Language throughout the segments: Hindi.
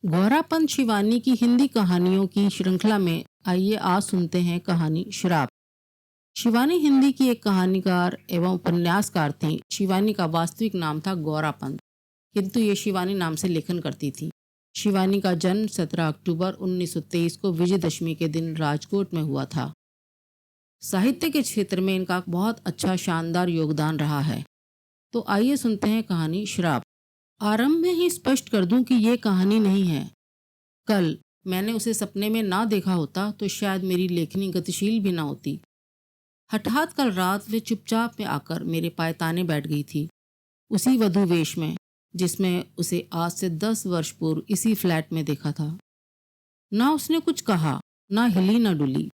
गौरापंत शिवानी की हिंदी कहानियों की श्रृंखला में आइए आज सुनते हैं कहानी श्राप। शिवानी हिंदी की एक कहानीकार एवं उपन्यासकार थी। शिवानी का वास्तविक नाम था गौरापंत, किंतु ये शिवानी नाम से लेखन करती थी। शिवानी का जन्म 17 अक्टूबर 1923 को विजयदशमी के दिन राजकोट में हुआ था। साहित्य के क्षेत्र में इनका बहुत अच्छा शानदार योगदान रहा है। तो आइए सुनते हैं कहानी श्राप। आरंभ में ही स्पष्ट कर दूं कि ये कहानी नहीं है। कल मैंने उसे सपने में ना देखा होता तो शायद मेरी लेखनी गतिशील भी ना होती। हठात कल रात वे चुपचाप में आकर मेरे पायताने बैठ गई थी, उसी वधू वेश में जिसमें उसे आज से 10 वर्ष पूर्व इसी फ्लैट में देखा था। ना उसने कुछ कहा, ना हिली ना डुली।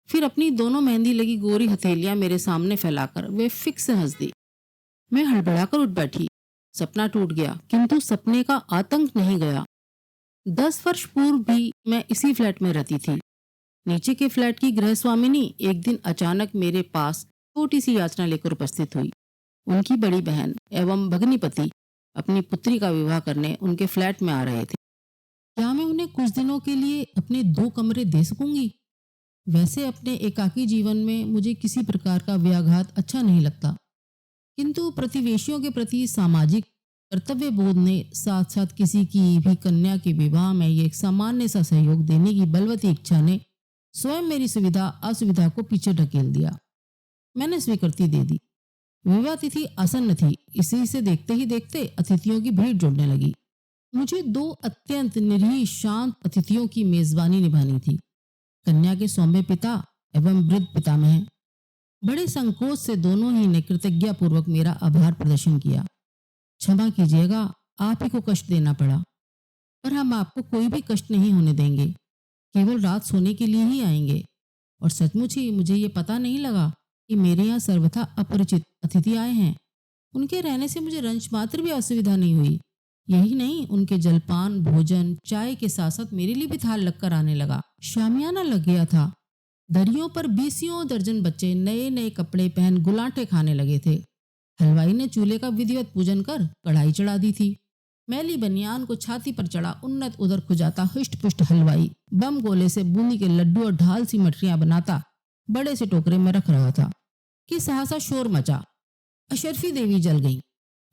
फिर अपनी दोनों मेहंदी लगी गोरी हथेलियां मेरे सामने फैलाकर वे फिक्स से हंस दी। मैं हड़बड़ाकर उठ बैठी। सपना टूट गया, किंतु सपने का आतंक नहीं गया। 10 वर्ष पूर्व भी मैं इसी फ्लैट में रहती थी। नीचे के फ्लैट की गृह स्वामिनी एक दिन अचानक मेरे पास छोटी सी याचना लेकर उपस्थित हुई। उनकी बड़ी बहन एवं भगनीपति अपनी पुत्री का विवाह करने उनके फ्लैट में आ रहे थे। क्या मैं उन्हें कुछ दिनों के लिए अपने 2 कमरे दे सकूंगी? वैसे अपने एकाकी जीवन में मुझे किसी प्रकार का व्याघात अच्छा नहीं लगता, किंतु प्रतिवेशियों के प्रति सामाजिक कर्तव्य बोध ने साथ साथ किसी की भी कन्या के विवाह में ये एक सामान्य सा सहयोग देने की बलवती इच्छा ने स्वयं मेरी सुविधा असुविधा को पीछे ढकेल दिया। मैंने स्वीकृति दे दी। विवाह तिथि आसन्न थी। इसी से देखते ही देखते अतिथियों की भीड़ जुड़ने लगी। मुझे 2 अत्यंत निरीह शांत अतिथियों की मेजबानी निभानी थी। कन्या के सौम्य पिता एवं वृद्ध पितामह। बड़े संकोच से दोनों ही ने कृतज्ञतापूर्वक मेरा आभार प्रदर्शन किया। क्षमा कीजिएगा, आप ही को कष्ट देना पड़ा, पर हम आपको कोई भी कष्ट नहीं होने देंगे। केवल रात सोने के लिए ही आएंगे। और सचमुच ही मुझे ये पता नहीं लगा कि मेरे यहाँ सर्वथा अपरिचित अतिथि आए हैं। उनके रहने से मुझे रंच मात्र भी असुविधा नहीं हुई। यही नहीं, उनके जलपान भोजन चाय के साथ साथ मेरे लिए भी थाल लगकर आने लगा। शामियाना लग गया था। दरियों पर 20 दर्जन बच्चे नए नए कपड़े पहन गुलाटे खाने लगे थे। हलवाई ने चूल्हे का विधिवत पूजन कर कढ़ाई चढ़ा दी थी। मैली बनियान को छाती पर चढ़ा उन्नत उदर खुजाता हुष्ट पुष्ट हलवाई बम गोले से बूंदी के लड्डू और ढाल सी मठरियां बनाता बड़े से टोकरे में रख रहा था कि सहसा शोर मचा। अशरफी देवी जल गई।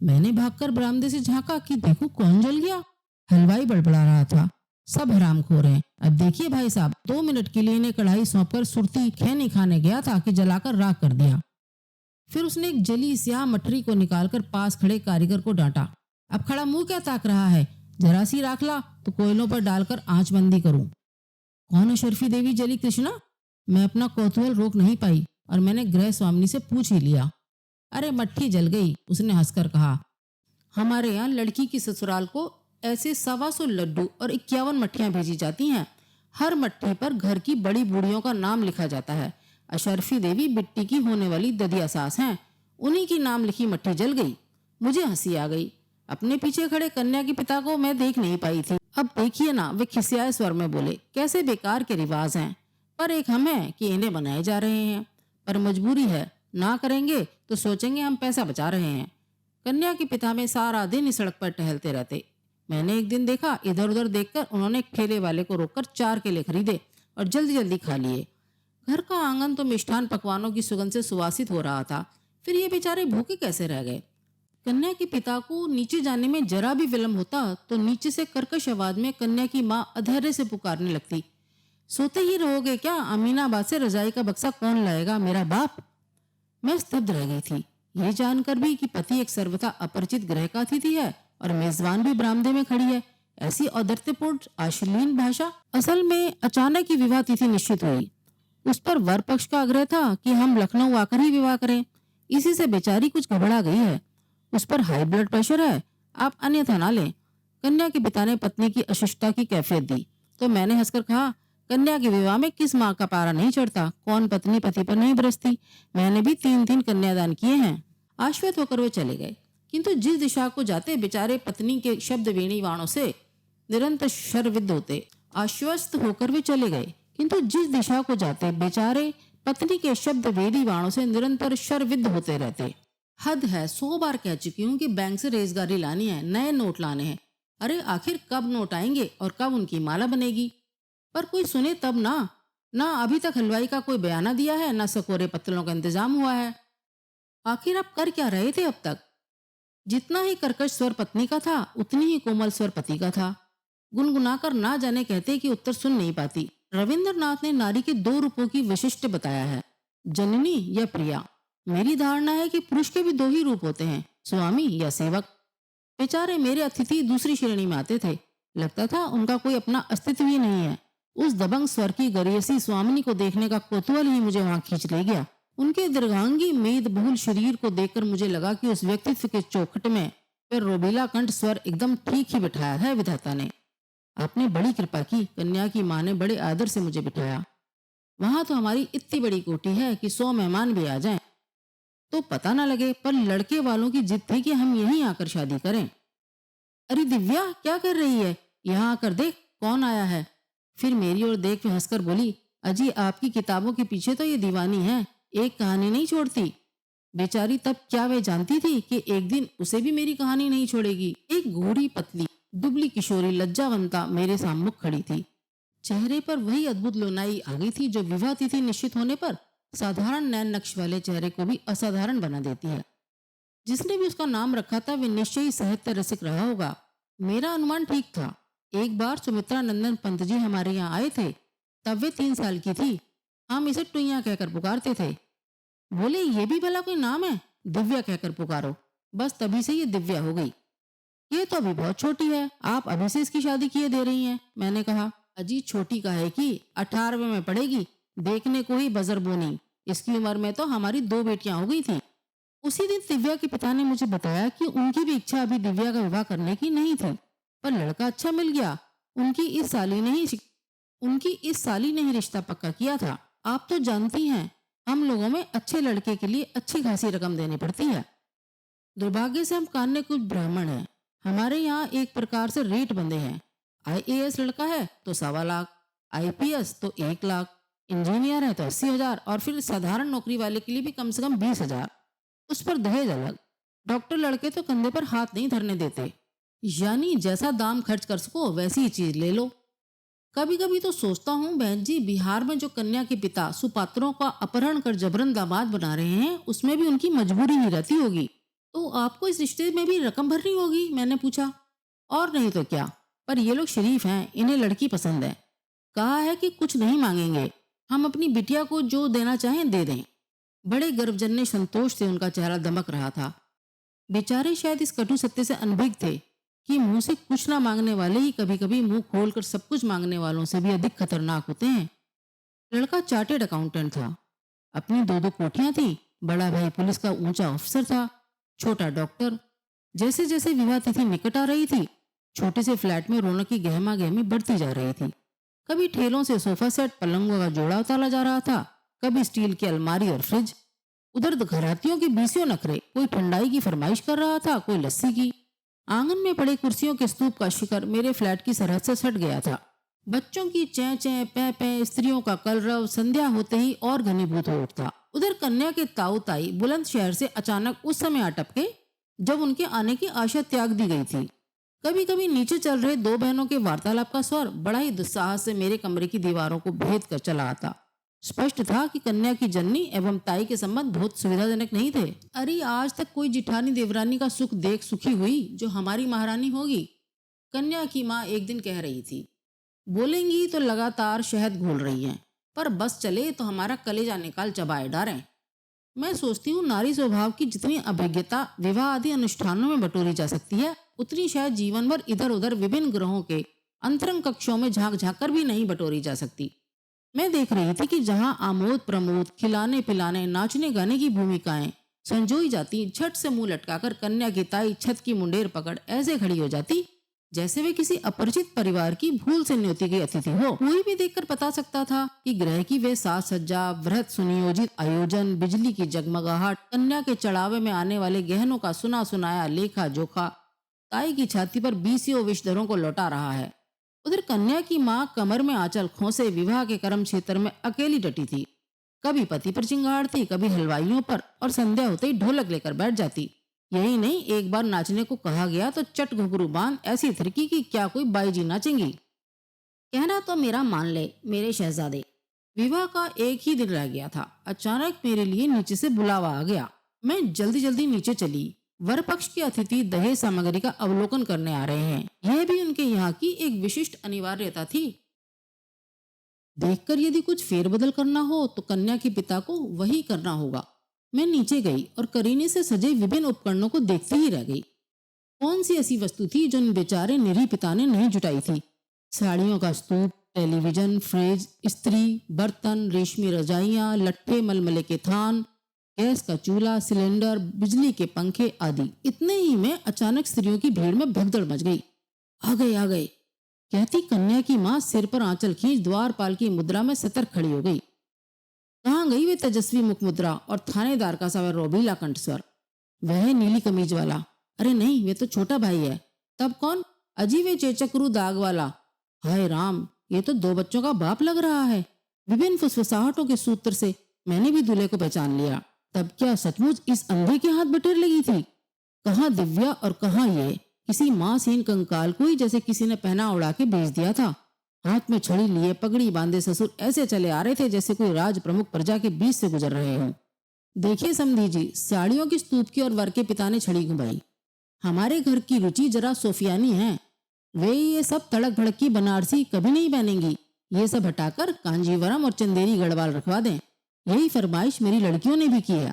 मैंने भागकर बरामदे से झांका कि देखो कौन जल गया। हलवाई बड़बड़ा रहा था, सब हरामखोर हैं। अब देखिए भाई साहब, 2 मिनट के लिए इन्हें कढ़ाई सौंपकर सुरती खैनी खाने गया था कि जलाकर राख कर दिया। फिर उसने एक जली स्याह मठरी को निकालकर पास खड़े कारीगर को डांटा। अब खड़ा मुंह क्या ताक रहा है, जरा सी राख ला तो कोयलों पर डालकर आंच बंदी करूं। कौन है शर्फी देवी जली कृष्णा? मैं अपना कौतूहल रोक नहीं पाई और मैंने गृह स्वामिनी से पूछ ही लिया। अरे मट्ठी जल गई, उसने हंसकर कहा। हमारे यहाँ लड़की की ससुराल को ऐसे 125 लड्डू और 51 मट्ठियां भेजी जाती हैं। हर मट्ठी पर घर की बड़ी बूढ़ियों का नाम लिखा जाता है। अशरफी देवी बिट्टी की होने वाली ददिया सास हैं। उन्हीं की नाम लिखी मट्ठी जल गई। मुझे हंसी आ गई। अपने पीछे खड़े कन्या के पिता को मैं देख नहीं पाई थी। अब देखिए ना, वे खिसियाए स्वर में बोले, कैसे बेकार के रिवाज हैं, पर एक हम हैं कि इन्हें बनाए जा रहे हैं। पर मजबूरी है, ना करेंगे तो सोचेंगे हम पैसा बचा रहे हैं। कन्या के पिता में सारा दिन इस सड़क पर टहलते रहते। मैंने एक दिन देखा, इधर उधर देखकर उन्होंने एक ठेले वाले को रोककर 4 केले खरीदे और जल्दी जल्दी खा लिए। घर का आंगन तो मिष्ठान पकवानों की सुगंध से सुवासित हो रहा था। फिर ये बेचारे भूखे कैसे रह गए? कन्या के पिता को नीचे जाने में जरा भी विलंब होता तो नीचे से कर्कश आवाज में कन्या की माँ अधैर्य से पुकारने लगती, सोते ही रहोगे क्या? अमीनाबाद से रजाई का बक्सा कौन लाएगा, मेरा बाप? मैं स्तब्ध रह गई थी, ये जानकर भी कि पति एक सर्वथा अपरिचित ग्रह का अतिथि है और मेजबान भी बरामदे में खड़ी है। ऐसी औदत्यपूर्ण अश्लील भाषा। असल में अचानक ही विवाह तिथि निश्चित हुई। उस पर वर पक्ष का आग्रह था कि हम लखनऊ आकर ही विवाह करें। इसी से बेचारी कुछ घबरा गई है। उस पर हाई ब्लड प्रेशर है, आप अन्यथा ना लें। कन्या के पिता ने पत्नी की अशिष्टता की कैफियत दी तो मैंने हंसकर कहा, कन्या के विवाह में किस माँ का पारा नहीं चढ़ता, कौन पत्नी पति पर नहीं बरसती। मैंने भी 3 कन्यादान किए हैं। आश्वस्त होकर वे चले गए, किंतु जिस दिशा को जाते बेचारे पत्नी के शब्द वेणी वाणों से निरंतर शरविद्ध होते। आश्वस्त होकर वे चले गए, किंतु जिस दिशा को जाते बेचारे पत्नी के शब्द वेदी वाणों से निरंतर शरविद्ध होते रहते। हद है, 100 बार कह चुकी हूँ कि बैंक से रेजगारी लानी है, नए नोट लाने हैं। अरे आखिर कब नोट आएंगे और कब उनकी माला बनेगी? पर कोई सुने तब ना। ना अभी तक हलवाई का कोई बयाना दिया है, ना सकोरे पत्तलों का इंतजाम हुआ है। आखिर आप कर क्या रहे थे अब तक? जितना ही कर्कश स्वर पत्नी का था, उतनी ही कोमल स्वर पति का था। गुनगुनाकर ना जाने कहते कि उत्तर सुन नहीं पाती। रविंद्रनाथ ने नारी के दो रूपों की विशिष्ट बताया है, जननी या प्रिया। मेरी धारणा है कि पुरुष के भी दो ही रूप होते हैं, स्वामी या सेवक। बेचारे मेरे अतिथि दूसरी श्रेणी में आते थे। लगता था उनका कोई अपना अस्तित्व ही नहीं है। उस दबंग स्वर की गरियसी स्वामिनी को देखने का कौतूहल ही मुझे वहां खींच ले गया। उनके दीर्घांगी मेद बहुल शरीर को देखकर मुझे लगा कि उस व्यक्तित्व के चौखट में फिर रोबीला कंठ स्वर एकदम ठीक ही बिठाया है विधाता ने। आपने बड़ी कृपा की, कन्या की माँ ने बड़े आदर से मुझे बिठाया। वहां तो हमारी इतनी बड़ी कोठी है कि 100 मेहमान भी आ जाएं तो पता ना लगे, पर लड़के वालों की जिद थी कि हम यहीं आकर शादी करें। अरे दिव्या, क्या कर रही है? यहाँ आकर देख कौन आया है। फिर मेरी ओर देख के हंसकर बोली, अजी आपकी किताबों के पीछे तो ये दीवानी है, एक कहानी नहीं छोड़ती। बेचारी तब क्या वह जानती थी कि एक दिन उसे भी मेरी कहानी नहीं छोड़ेगी। एक गोरी पतली दुबली किशोरी लज्जावंता मेरे सामने खड़ी थी। चेहरे पर वही अद्भुत लोनाई आ गई थी जो विवाह तिथि निश्चित होने पर साधारण नैन नक्श वाले चेहरे को भी असाधारण बना देती है। जिसने भी उसका नाम रखा था वे निश्चय ही साहित्य रसिक रहा होगा। मेरा अनुमान ठीक था। एक बार सुमित्रा नंदन पंत जी हमारे यहाँ आए थे। तब वे 3 साल की थी। हम इसे टुइया कहकर पुकारते थे। बोले, ये भी भला कोई नाम है? दिव्या कहकर पुकारो। बस तभी से ये दिव्या हो गई। ये तो अभी बहुत छोटी है, आप अभी से इसकी शादी किए दे रही हैं। मैंने कहा, अजी छोटी का है कि 18वें में पढ़ेगी, देखने को ही बजर बोनी। इसकी उम्र में तो हमारी 2 बेटियां हो गई थी। उसी दिन दिव्या के पिता ने मुझे बताया कि उनकी भी इच्छा अभी दिव्या का विवाह करने की नहीं थी, पर लड़का अच्छा मिल गया। उनकी इस साली ने ही रिश्ता पक्का किया था। आप तो जानती हैं, हम लोगों में अच्छे लड़के के लिए अच्छी खासी रकम देनी पड़ती है। दुर्भाग्य से हम कान्य कुछ ब्राह्मण हैं। हमारे यहाँ एक प्रकार से रेट बंधे हैं। IAS लड़का है तो 1.25 लाख, IPS तो 1 लाख, इंजीनियर है तो 80,000 और फिर साधारण नौकरी वाले के लिए भी कम से कम 20,000। उस पर दहेज अलग। डॉक्टर लड़के तो कंधे पर हाथ नहीं धरने देते। यानी जैसा दाम खर्च कर सको वैसी ही चीज ले लो। कभी कभी तो सोचता हूँ बहन जी, बिहार में जो कन्या के पिता सुपात्रों का अपहरण कर जबरन दामाद बना रहे हैं, उसमें भी उनकी मजबूरी ही रहती होगी। तो आपको इस रिश्ते में भी रकम भरनी होगी? मैंने पूछा। और नहीं तो क्या, पर ये लोग शरीफ हैं, इन्हें लड़की पसंद है। कहा है कि कुछ नहीं मांगेंगे, हम अपनी बिटिया को जो देना चाहें दे दें। बड़े गर्वजन्य संतोष से उनका चेहरा दमक रहा था। बेचारे शायद इस कटु सत्य से अनभिज्ञ थे कि मुंह से कुछ ना मांगने वाले ही कभी कभी मुंह खोलकर सब कुछ मांगने वालों से भी अधिक खतरनाक होते हैं। लड़का चार्टेड अकाउंटेंट था। अपनी 2 कोठियां थी। बड़ा भाई पुलिस का ऊंचा अफसर था, छोटा डॉक्टर। जैसे जैसे विवाह तिथि निकट आ रही थी, छोटे से फ्लैट में रौनक की गहमा गहमी बढ़ती जा रही थी। कभी ठेलों से सोफा सेट पलंगों का जोड़ा उतारा जा रहा था, कभी स्टील की अलमारी और फ्रिज। उधर घरातियों के बीसियों नखरे, कोई ठंडाई की फरमाइश कर रहा था, कोई लस्सी की। आंगन में पड़े कुर्सियों के स्तूप का शिखर मेरे फ्लैट की सरहद से सट गया था। बच्चों की चै चै पै पै, स्त्रियों का कलरव संध्या होते ही और घनीभूत हो उठता। उधर कन्या के ताऊ ताई बुलंद शहर से अचानक उस समय आ टपके जब उनके आने की आशा त्याग दी गई थी। कभी कभी नीचे चल रहे 2 बहनों के वार्तालाप का स्वर बड़ा ही दुस्साहस से मेरे कमरे की दीवारों को भेद कर चला आता। स्पष्ट था कि कन्या की जननी एवं ताई के संबंध बहुत सुविधाजनक नहीं थे। अरे आज तक कोई जिठानी देवरानी का सुख देख सुखी हुई जो हमारी महारानी होगी। कन्या की माँ एक दिन कह रही थी, बोलेंगी तो लगातार शहद घोल रही हैं, पर बस चले तो हमारा कलेजा निकाल चबाए डालें। मैं सोचती हूँ नारी स्वभाव की जितनी अभिज्ञता विवाह आदि अनुष्ठानों में बटोरी जा सकती है, उतनी शायद जीवन भर इधर उधर विभिन्न ग्रहों के अंतरंग कक्षों में झांक झांक कर भी नहीं बटोरी जा सकती। मैं देख रही थी कि जहां आमोद प्रमोद, खिलाने पिलाने, नाचने गाने की भूमिकाएं संजोई जाती, झट से मुंह लटकाकर कन्या की ताई छत की मुंडेर पकड़ ऐसे खड़ी हो जाती जैसे वे किसी अपरिचित परिवार की भूल से न्योती गई अतिथि हो। कोई भी देखकर बता सकता था कि ग्रह की वे साज सज्जा, वृहत सुनियोजित आयोजन, बिजली की जगमगाहट, कन्या के चढ़ावे में आने वाले गहनों का सुना सुनाया लेखा जोखा ताई की छाती पर 20 विषधरों को लौटा रहा है। उधर कन्या की माँ कमर में आंचल खोसे विवाह के कर्म क्षेत्र में अकेली डटी थी। कभी पति पर चिंगाड़ती, कभी हलवाइयों पर, और संध्या होते ही ढोलक लेकर बैठ जाती। यही नहीं, एक बार नाचने को कहा गया तो चट घुघरू बांध ऐसी थिरकी कि क्या कोई बाई जी नाचेंगी। कहना तो मेरा मान ले मेरे शहजादे, विवाह का एक ही दिन रह गया था। अचानक मेरे लिए नीचे से बुलावा आ गया। मैं जल्दी जल्दी नीचे चली। वर पक्ष के अतिथि दहेज सामग्री का अवलोकन करने आ रहे हैं, यह भी उनके यहाँ की एक विशिष्ट अनिवार्यता थी। देखकर यदि कुछ फेरबदल करना हो तो कन्या के पिता को वही करना होगा। मैं नीचे गई और करीने से सजे विभिन्न उपकरणों को देखते ही रह गई। कौन सी ऐसी वस्तु थी जो उन बेचारे निरीह पिता ने नहीं जुटाई थी। साड़ियों का स्तूप, टेलीविजन, फ्रिज, स्त्री, बर्तन, रेशमी रजाइयां, लट्ठे, मलमले के थान, गैस का चूल्हा, सिलेंडर, बिजली के पंखे आदि। इतने ही में अचानक स्त्रियों की भीड़ में भगदड़ मच गई। आ गए आ गए कहती कन्या की माँ सिर पर आंचल खींच द्वारपाल की मुद्रा में सतर्क खड़ी हो गई। कहाँ गई वे तेजस्वी मुख मुद्रा और थानेदार का सा रोबीला कंठस्वर। वह नीली कमीज वाला, अरे नहीं वे तो छोटा भाई है। तब कौन? अजी वे चेचकरू दाग वाला। हाय राम, ये तो 2 बच्चों का बाप लग रहा है। विभिन्न फुसफुसाहटों के सूत्र से मैंने भी दूल्हे को पहचान लिया। तब क्या सचमुच इस अंधे के हाथ बटेर लगी थी? कहाँ दिव्या और कहाँ ये किसी मांसहीन कंकाल को ही जैसे किसी ने पहना उड़ा के भेज दिया था। हाथ में छड़ी लिए पगड़ी बांधे ससुर ऐसे चले आ रहे थे जैसे कोई राज प्रमुख प्रजा के बीच से गुजर रहे हों। देखिए समधी जी, साड़ियों की स्तूप की और वर के पिता ने छड़ी घुमाई। हमारे घर की रुचि जरा सोफियानी है। वे ये सब तड़क भड़क की बनारसी कभी नहीं पहनेंगी। ये सब हटाकर कांजीवरम और चंदेरी गढ़वाल रखवा दें। यही फरमाइश मेरी लड़कियों ने भी किया।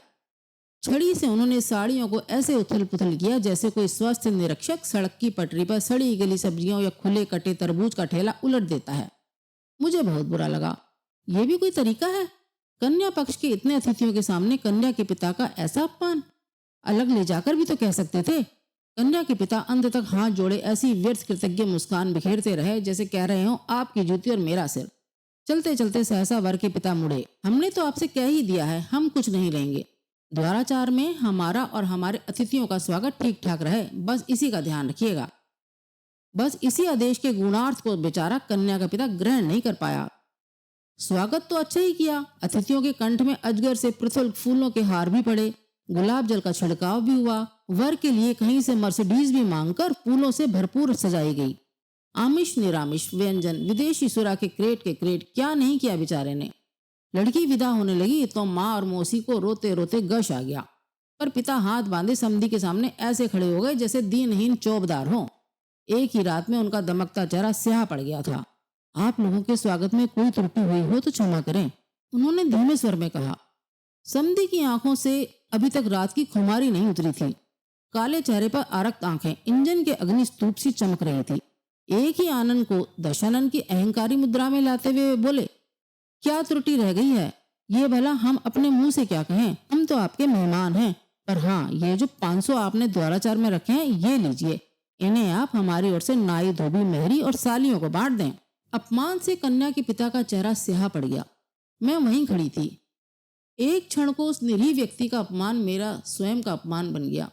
छड़ी से उन्होंने साड़ियों को ऐसे उथल पुथल किया जैसे कोई स्वस्थ निरीक्षक सड़क की पटरी पर सड़ी गली सब्जियों या खुले कटे तरबूज का ठेला उलट देता है। मुझे बहुत बुरा लगा। यह भी कोई तरीका है? कन्या पक्ष के इतने अतिथियों के सामने कन्या के पिता का ऐसा अपमान। अलग ले जाकर भी तो कह सकते थे। कन्या के पिता अंत तक हाथ जोड़े ऐसी व्यर्थ कृतज्ञ मुस्कान बिखेरते रहे जैसे कह रहे हो आपकी जूती और मेरा सिर। चलते चलते सहसा वर के पिता मुड़े। हमने तो आपसे कह ही दिया है, हम कुछ नहीं लेंगे। द्वाराचार में हमारा और हमारे अतिथियों का स्वागत ठीक ठाक रहे, बस इसी का ध्यान रखिएगा। बस इसी आदेश के गुणार्थ को बेचारा कन्या का पिता ग्रहण नहीं कर पाया। स्वागत तो अच्छा ही किया। अतिथियों के कंठ में अजगर से पृथुल फूलों के हार भी पड़े, गुलाब जल का छिड़काव भी हुआ। वर के लिए कहीं से मर्सिडीज भी मांगकर फूलों से भरपूर सजाई गई। आमिष निरामिष व्यंजन, विदेशी सुरा के क्रेट क्या नहीं किया बेचारे ने। लड़की विदा होने लगी तो माँ और मौसी को रोते रोते गश आ गया। पर पिता हाथ बांधे समधी के सामने ऐसे खड़े हो गए जैसे दीनहीन चौबदार हो। एक ही रात में उनका दमकता चेहरा स्याह पड़ गया था। आप लोगों के स्वागत में कोई त्रुटि हुई हो तो क्षमा करें, उन्होंने धीमे स्वर में कहा। समधी की आंखों से अभी तक रात की खुमारी नहीं उतरी थी। काले चेहरे पर आरक्त आंखें इंजन के अग्नि स्तूप सी चमक रही थी। एक ही आनंद को दशानन की अहंकारी मुद्रा में लाते हुए बोले, क्या त्रुटि रह गई है? ये भला हम अपने मुंह से क्या कहें, हम तो आपके मेहमान हैं। पर हाँ, ये जो 500 आपने द्वाराचार में रखे हैं ये लीजिए, इन्हें आप हमारी ओर से नाई धोबी मेहरी और सालियों को बांट दें। अपमान से कन्या के पिता का चेहरा स्याह पड़ गया। मैं वहीं खड़ी थी। एक क्षण को उस निरीह व्यक्ति का अपमान मेरा स्वयं का अपमान बन गया।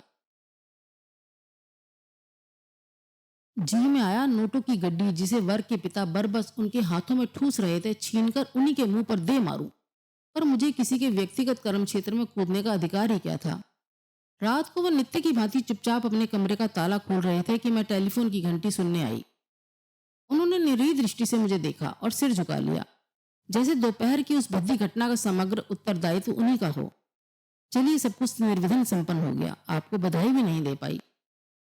जी में आया नोटों की गड्डी जिसे वर के पिता बरबस उनके हाथों में ठूस रहे थे, छीनकर उन्हीं के मुंह पर दे मारूं। पर मुझे किसी के व्यक्तिगत कर्म क्षेत्र में कूदने का अधिकार ही क्या था। रात को वह नित्य की भांति चुपचाप अपने कमरे का ताला खोल रहे थे कि मैं टेलीफोन की घंटी सुनने आई। उन्होंने निरीह दृष्टि से मुझे देखा और सिर झुका लिया, जैसे दोपहर की उस भद्दी घटना का समग्र उत्तरदायित्व उन्हीं का हो। चलिए, सब कुछ निर्विघ्न संपन्न हो गया, आपको बधाई भी नहीं दे पाई।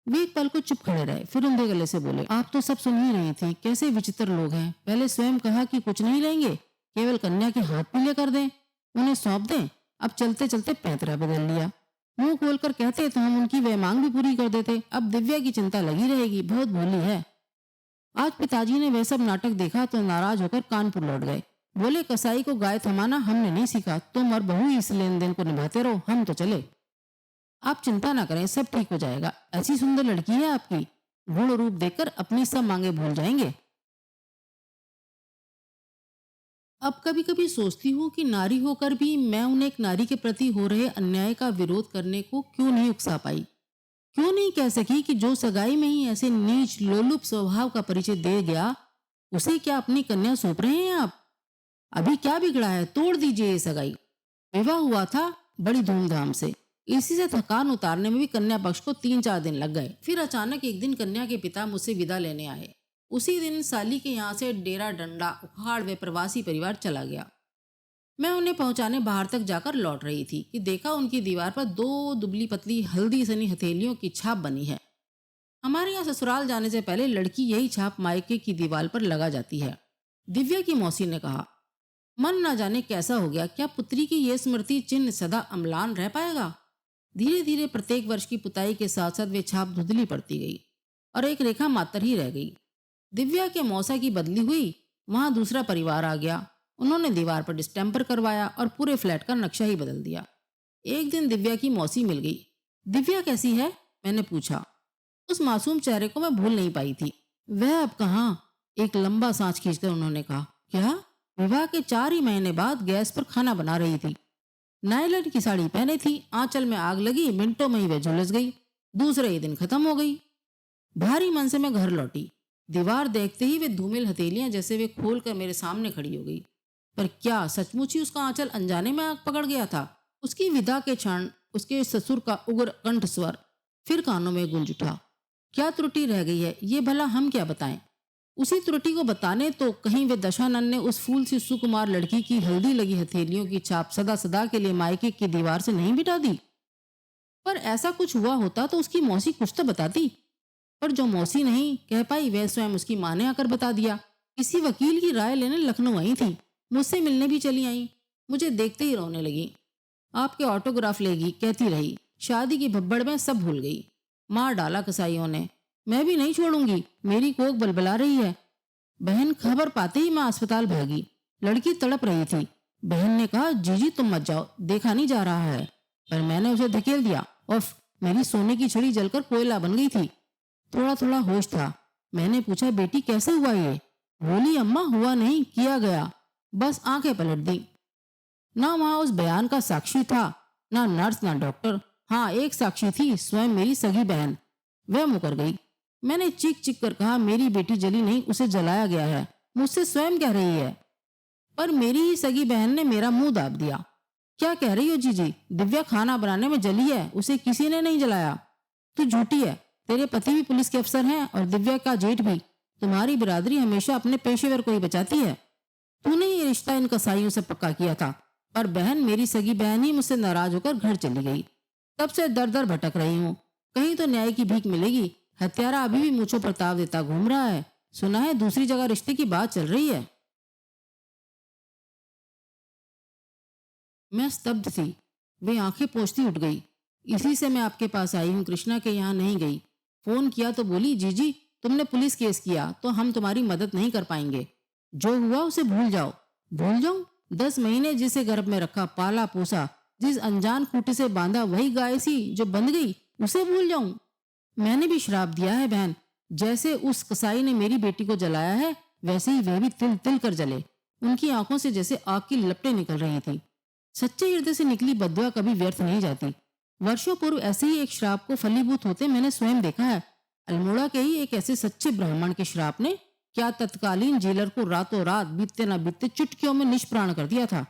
वे एक पल को चुप खड़े रहे, फिर उनके गले से बोले, आप तो सब सुन ही रही थी। कैसे विचित्र लोग हैं। पहले स्वयं कहा कि कुछ नहीं लेंगे, केवल कन्या के हाथ पीले कर दें, उन्हें सौंप दें। अब चलते चलते पैंतरा बदल लिया। मुंह खोलकर कहते तो हम उनकी वह मांग भी पूरी कर देते। अब दिव्या की चिंता लगी रहेगी, बहुत भोली है। आज पिताजी ने वह सब नाटक देखा तो नाराज होकर कानपुर लौट गए। बोले, कसाई को गाय थमाना हमने नहीं सीखा, तुम और बहू इस लेन देन को निभाते रहो, हम तो चले। आप चिंता ना करें, सब ठीक हो जाएगा। ऐसी सुंदर लड़की है आपकी, गुण रूप देखकर अपनी सब मांगे भूल जाएंगे। अब कभी कभी सोचती हूँ कि नारी होकर भी मैं उन्हें एक नारी के प्रति हो रहे अन्याय का विरोध करने को क्यों नहीं उकसा पाई। क्यों नहीं कह सकी कि जो सगाई में ही ऐसे नीच लोलुप स्वभाव का परिचय दे गया, उसे क्या अपनी कन्या सौंप रहे हैं आप? अभी क्या बिगड़ा है, तोड़ दीजिए ये सगाई। विवाह हुआ था बड़ी धूमधाम से, इसी से थकान उतारने में भी कन्या पक्ष को 3-4 दिन लग गए। फिर अचानक एक दिन कन्या के पिता मुझसे विदा लेने आए। उसी दिन साली के यहाँ से डेरा डंडा उखाड़ वे प्रवासी परिवार चला गया। मैं उन्हें पहुंचाने बाहर तक जाकर लौट रही थी कि देखा उनकी दीवार पर 2 दुबली पतली हल्दी सनी हथेलियों की छाप बनी है। हमारे यहाँ ससुराल जाने से पहले लड़की यही छाप मायके की दीवार पर लगा जाती है। दिव्या की मौसी ने कहा, मन न जाने कैसा हो गया, क्या पुत्री की यह स्मृति चिन्ह सदा अम्लान रह पाएगा? धीरे धीरे प्रत्येक वर्ष की पुताई के साथ साथ वे छाप धुंधली पड़ती गई और एक रेखा मात्र ही रह गई। दिव्या के मौसा की बदली हुई, वहां दूसरा परिवार आ गया। उन्होंने दीवार पर डिस्टेम्पर करवाया और पूरे फ्लैट का नक्शा ही बदल दिया। एक दिन दिव्या की मौसी मिल गई। दिव्या कैसी है, मैंने पूछा। उस मासूम चेहरे को मैं भूल नहीं पाई थी। वह अब कहाँ, एक लंबा सांस खींचकर उन्होंने कहा। क्या? विवाह के 4 ही महीने बाद गैस पर खाना बना रही थी। नायलॉन की साड़ी पहने थी, आंचल में आग लगी, मिनटों में ही वह झुलस गई। दूसरे ही दिन खत्म हो गई। भारी मन से मैं घर लौटी। दीवार देखते ही वे धूमिल हथेलियां जैसे वे खोलकर मेरे सामने खड़ी हो गई। पर क्या सचमुच ही उसका आंचल अनजाने में आग पकड़ गया था? उसकी विदा के क्षण उसके ससुर का उग्र कंठ स्वर फिर कानों में गूंज उठा। क्या त्रुटि रह गई है, ये भला हम क्या बताएं? उसी त्रुटि को बताने तो कहीं वे दशानंद ने उस फूल सी सुकुमार लड़की की हल्दी लगी हथेलियों की छाप सदा सदा के लिए मायके की दीवार से नहीं मिटा दी? पर ऐसा कुछ हुआ होता तो उसकी मौसी कुछ तो बताती। पर जो मौसी नहीं कह पाई, वह स्वयं उसकी माँ ने आकर बता दिया। किसी वकील की राय लेने लखनऊ आई थी, मुझसे मिलने भी चली आई। मुझे देखते ही रोने लगी। आपके ऑटोग्राफ लेगी कहती रही। शादी की भब्बड़ में सब भूल गई। मार डाला कसाईयों ने। मैं भी नहीं छोड़ूंगी, मेरी कोख बलबला रही है। बहन खबर पाते ही मैं अस्पताल भागी। लड़की तड़प रही थी। बहन ने कहा, जीजी तुम मत जाओ, देखा नहीं जा रहा है। पर मैंने उसे धकेल दिया। उफ, मेरी सोने की छड़ी जलकर कोयला बन गई थी। थोड़ा थोड़ा होश था। मैंने पूछा, बेटी कैसे हुआ ये? बोली, अम्मा हुआ नहीं, किया गया। बस आंखें पलट दी। ना वहां उस बयान का साक्षी था, ना नर्स ना डॉक्टर। हाँ, एक साक्षी थी, स्वयं मेरी सगी बहन। वह मुकर गई। मैंने चीख चीख कर कहा, मेरी बेटी जली नहीं, उसे जलाया गया है। मुझसे स्वयं कह रही है। पर मेरी ही सगी बहन ने मेरा मुंह दाब दिया। क्या कह रही हो जीजी? दिव्या खाना बनाने में जली है, उसे किसी ने नहीं जलाया। तू झूठी है। तेरे पति भी पुलिस के अफसर हैं और दिव्या का जेठ भी। तुम्हारी बिरादरी हमेशा अपने पेशेवर को ही बचाती है। तूने ये रिश्ता इन कसाईयों से पक्का किया था। पर बहन, मेरी सगी बहन ही मुझसे नाराज होकर घर चली गई। तब से दर दर भटक रही हूँ। कहीं तो न्याय की भीख मिलेगी। हत्यारा अभी भी मुझको प्रताप देता घूम रहा है। सुना है दूसरी जगह रिश्ते की बात चल रही है। मैं स्तब्ध थी। वे आंखें पोंछती उठ गई। इसी से मैं आपके पास आई हूँ, कृष्णा के यहाँ नहीं गई। फोन किया तो बोली, जीजी तुमने पुलिस केस किया तो हम तुम्हारी मदद नहीं कर पाएंगे। जो हुआ उसे भूल जाओ। भूल जाऊं? 10 महीने जिसे गर्भ में रखा, पाला पोसा, जिस अनजान खूंटे से बांधा, वही गाय सी जो बंध गई, उसे भूल जाऊं? मैंने भी श्राप दिया है बहन। जैसे उस कसाई ने मेरी बेटी को जलाया है, वैसे ही वह भी तिल तिल कर जले। उनकी आंखों से जैसे आग की लपटें निकल रही थी। सच्चे हृदय से निकली बद्दुआ कभी व्यर्थ नहीं जाती। वर्षों पूर्व ऐसे ही एक श्राप को फलीभूत होते मैंने स्वयं देखा है। अल्मोड़ा के ही एक ऐसे सच्चे ब्राह्मण के श्राप ने क्या तत्कालीन जेलर को रातों रात बीतते न बीतते चुटकियों में निष्प्राण कर दिया था।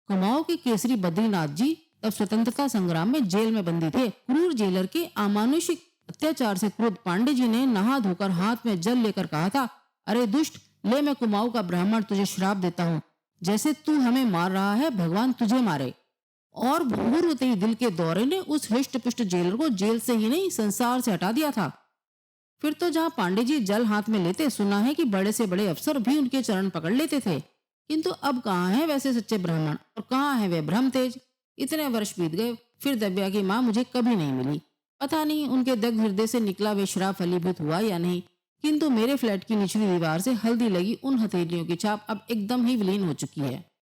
कुमाऊं के केसरी बद्रीनाथ जी तब स्वतंत्रता संग्राम में जेल में बंदी थे। क्रूर जेलर के अमानुषिक अत्याचार से क्रोध पांडे जी ने नहा धोकर हाथ में जल लेकर कहा था, अरे दुष्ट, ले मैं कुमाऊं का ब्राह्मण तुझे श्राप देता हूँ। जैसे तू हमें मार रहा है, भगवान तुझे मारे। और भूर तेरी दिल के दौरे ने उस हृष्ट पुष्ट जेलर को जेल से ही नहीं संसार से हटा दिया था। फिर तो जहां पांडे जी जल हाथ में लेते, सुना है कि बड़े से बड़े अफसर भी उनके चरण पकड़ लेते थे। किंतु अब कहाँ है वैसे सच्चे ब्राह्मण, और कहाँ है वे ब्रह्म तेज? इतने वर्ष बीत गए, फिर दिव्या की माँ मुझे कभी नहीं मिली। पता नहीं उनके दग्ध हृदय से निकला वे श्राप फलीभूत हुआ या नहीं। किंतु मेरे फ्लैट की निचली दीवार से हल्दी लगी उन हथेलियों की छाप अब एकदम ही विलीन हो चुकी है।